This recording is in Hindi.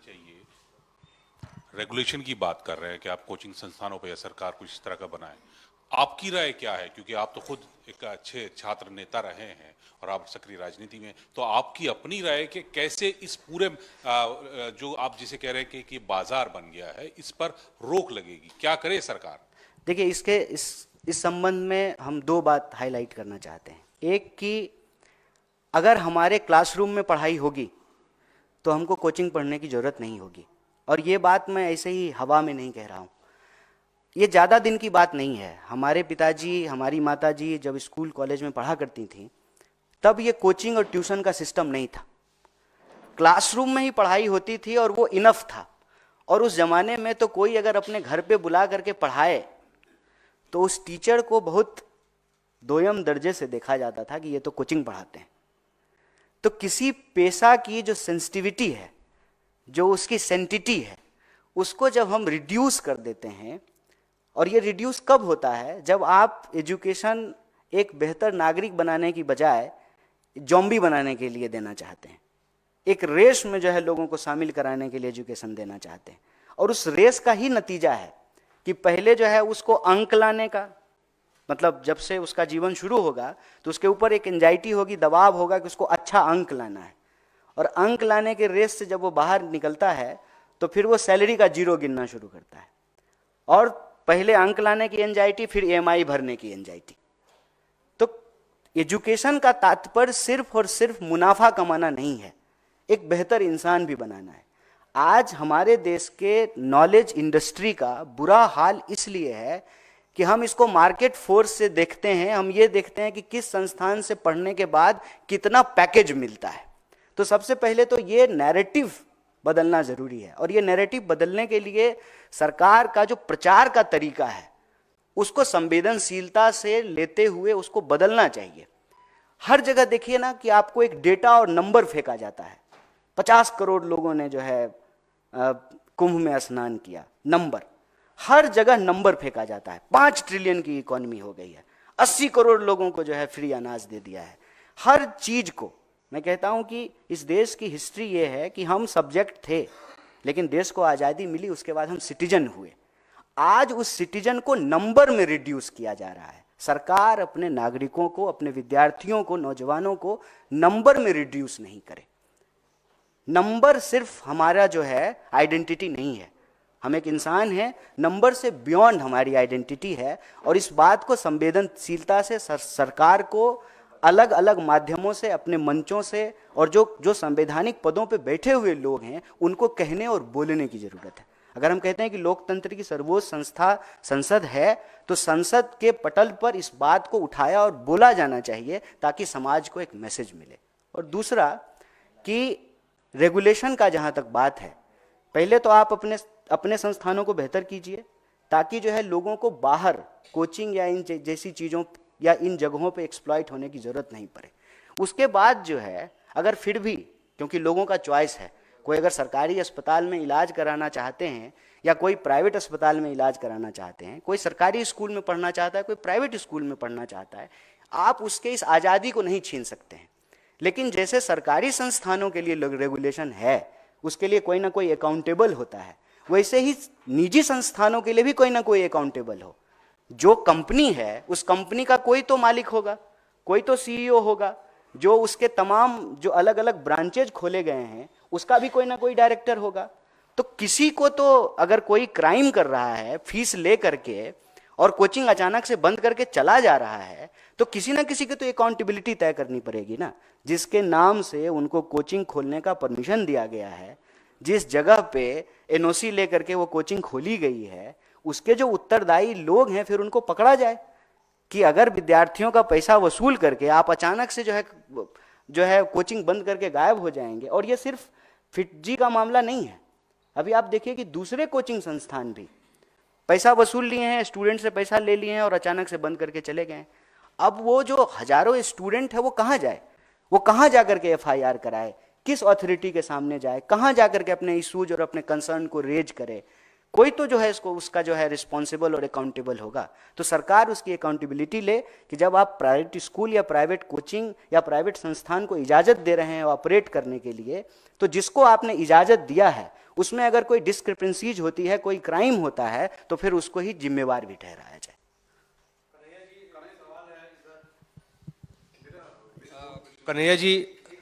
चाहिए। रेगुलेशन की बात कर रहे हैं कि आप कोचिंग संस्थानों पर या सरकार कुछ इस तरह का बनाए। आपकी राय क्या है, क्योंकि आप तो खुद एक अच्छे छात्र नेता रहे हैं और आप सक्रिय राजनीति में, तो आपकी अपनी राय है कि कैसे इस पूरे जो आप जिसे कह रहे हैं कि बाजार बन गया है, इस पर रोक लगेगी, क्या करे सरकार? देखिए, इस संबंध में हम दो बात हाईलाइट करना चाहते हैं। एक कि अगर हमारे क्लासरूम में पढ़ाई होगी तो हमको कोचिंग पढ़ने की ज़रूरत नहीं होगी। और ये बात मैं ऐसे ही हवा में नहीं कह रहा हूँ, ये ज़्यादा दिन की बात नहीं है। हमारे पिताजी, हमारी माताजी जब स्कूल कॉलेज में पढ़ा करती थीं, तब ये कोचिंग और ट्यूशन का सिस्टम नहीं था। क्लासरूम में ही पढ़ाई होती थी और वो इनफ था। और उस ज़माने में तो कोई अगर अपने घर पे बुला करके पढ़ाए तो उस टीचर को बहुत दोयम दर्जे से देखा जाता था कि ये तो कोचिंग पढ़ाते हैं। तो किसी पेशा की जो सेंसिटिविटी है, जो उसकी सेंटिटी है, उसको जब हम रिड्यूस कर देते हैं, और ये रिड्यूस कब होता है? जब आप एजुकेशन एक बेहतर नागरिक बनाने की बजाय जॉम्बी बनाने के लिए देना चाहते हैं, एक रेस में जो है लोगों को शामिल कराने के लिए एजुकेशन देना चाहते हैं। और उस रेस का ही नतीजा है कि पहले जो है उसको अंक लाने का, मतलब जब से उसका जीवन शुरू होगा तो उसके ऊपर एक एंजाइटी होगी, दबाव होगा कि उसको अच्छा अंक लाना है। और अंक लाने के रेस से जब वो बाहर निकलता है तो फिर वो सैलरी का जीरो गिनना शुरू करता है। और पहले अंक लाने की एंजाइटी, फिर ईएमआई भरने की एंजाइटी। तो एजुकेशन का तात्पर्य सिर्फ और सिर्फ मुनाफा कमाना नहीं है, एक बेहतर इंसान भी बनाना है। आज हमारे देश के नॉलेज इंडस्ट्री का बुरा हाल इसलिए है कि हम इसको मार्केट फोर्स से देखते हैं। हम ये देखते हैं कि किस संस्थान से पढ़ने के बाद कितना पैकेज मिलता है। तो सबसे पहले तो ये नैरेटिव बदलना जरूरी है। और ये नैरेटिव बदलने के लिए सरकार का जो प्रचार का तरीका है उसको संवेदनशीलता से लेते हुए उसको बदलना चाहिए। हर जगह देखिए ना कि आपको एक डेटा और नंबर फेंका जाता है। 50 करोड़ लोगों ने जो है कुंभ में स्नान किया, नंबर, हर जगह नंबर फेंका जाता है। 5 ट्रिलियन की इकोनॉमी हो गई है, 80 करोड़ लोगों को जो है फ्री अनाज दे दिया है। हर चीज को मैं कहता हूं कि इस देश की हिस्ट्री ये है कि हम सब्जेक्ट थे, लेकिन देश को आज़ादी मिली, उसके बाद हम सिटीजन हुए। आज उस सिटीजन को नंबर में रिड्यूस किया जा रहा है। सरकार अपने नागरिकों को, अपने विद्यार्थियों को, नौजवानों को नंबर में रिड्यूस नहीं करे। नंबर सिर्फ हमारा जो है आइडेंटिटी नहीं है, हम एक इंसान हैं। नंबर से बियॉन्ड हमारी आइडेंटिटी है। और इस बात को संवेदनशीलता से सरकार को अलग अलग माध्यमों से, अपने मंचों से, और जो जो संवैधानिक पदों पे बैठे हुए लोग हैं उनको कहने और बोलने की जरूरत है। अगर हम कहते हैं कि लोकतंत्र की सर्वोच्च संस्था संसद है, तो संसद के पटल पर इस बात को उठाया और बोला जाना चाहिए ताकि समाज को एक मैसेज मिले। और दूसरा कि रेगुलेशन का जहाँ तक बात है, पहले तो आप अपने संस्थानों को बेहतर कीजिए ताकि जो है लोगों को बाहर कोचिंग या इन जैसी चीज़ों या इन जगहों पे एक्सप्लॉइट होने की ज़रूरत नहीं पड़े। उसके बाद जो है, अगर फिर भी, क्योंकि लोगों का चॉइस है, कोई अगर सरकारी अस्पताल में इलाज कराना चाहते हैं या कोई प्राइवेट अस्पताल में इलाज कराना चाहते हैं, कोई सरकारी स्कूल में पढ़ना चाहता है, कोई प्राइवेट स्कूल में पढ़ना चाहता है, आप उसके इस आज़ादी को नहीं छीन सकते हैं। लेकिन जैसे सरकारी संस्थानों के लिए रेगुलेशन है, उसके लिए कोई ना कोई अकाउंटेबल होता है, वैसे ही निजी संस्थानों के लिए भी कोई ना कोई अकाउंटेबल हो। जो कंपनी है उस कंपनी का कोई तो मालिक होगा, कोई तो सीईओ होगा। जो उसके तमाम जो अलग अलग ब्रांचेज खोले गए हैं उसका भी कोई ना कोई डायरेक्टर होगा। तो किसी को तो, अगर कोई क्राइम कर रहा है फीस ले करके और कोचिंग अचानक से बंद करके चला जा रहा है, तो किसी ना किसी की तो अकाउंटेबिलिटी तय करनी पड़ेगी ना। जिसके नाम से उनको कोचिंग खोलने का परमिशन दिया गया है, जिस जगह पे एनओसी लेकर के वो कोचिंग खोली गई है, उसके जो उत्तरदायी लोग हैं फिर उनको पकड़ा जाए कि अगर विद्यार्थियों का पैसा वसूल करके आप अचानक से जो है कोचिंग बंद करके गायब हो जाएंगे। और ये सिर्फ फिटजी का मामला नहीं है, अभी आप देखिए कि दूसरे कोचिंग संस्थान भी पैसा वसूल लिए हैं, स्टूडेंट से पैसा ले लिए हैं और अचानक से बंद करके चले गए। अब वो जो हजारों स्टूडेंट है वो कहाँ जाए, वो कहाँ जाकर के एफआईआर कराए, किस अथॉरिटी के सामने जाए, कहाँ जाकर के अपने इश्यूज और अपने कंसर्न को रेज करे। कोई तो जो है इसको उसका जो है रिस्पॉन्सिबल और अकाउंटेबल होगा। तो सरकार उसकी अकाउंटेबिलिटी ले कि जब आप प्राइवेट स्कूल या प्राइवेट कोचिंग या प्राइवेट संस्थान को इजाज़त दे रहे हैं ऑपरेट करने के लिए, तो जिसको आपने इजाज़त दिया है उसमें अगर कोई डिस्क्रिपेंसीज होती है, कोई क्राइम होता है, तो फिर उसको ही जिम्मेवार भी ठहराया जाए। कन्हैया जी,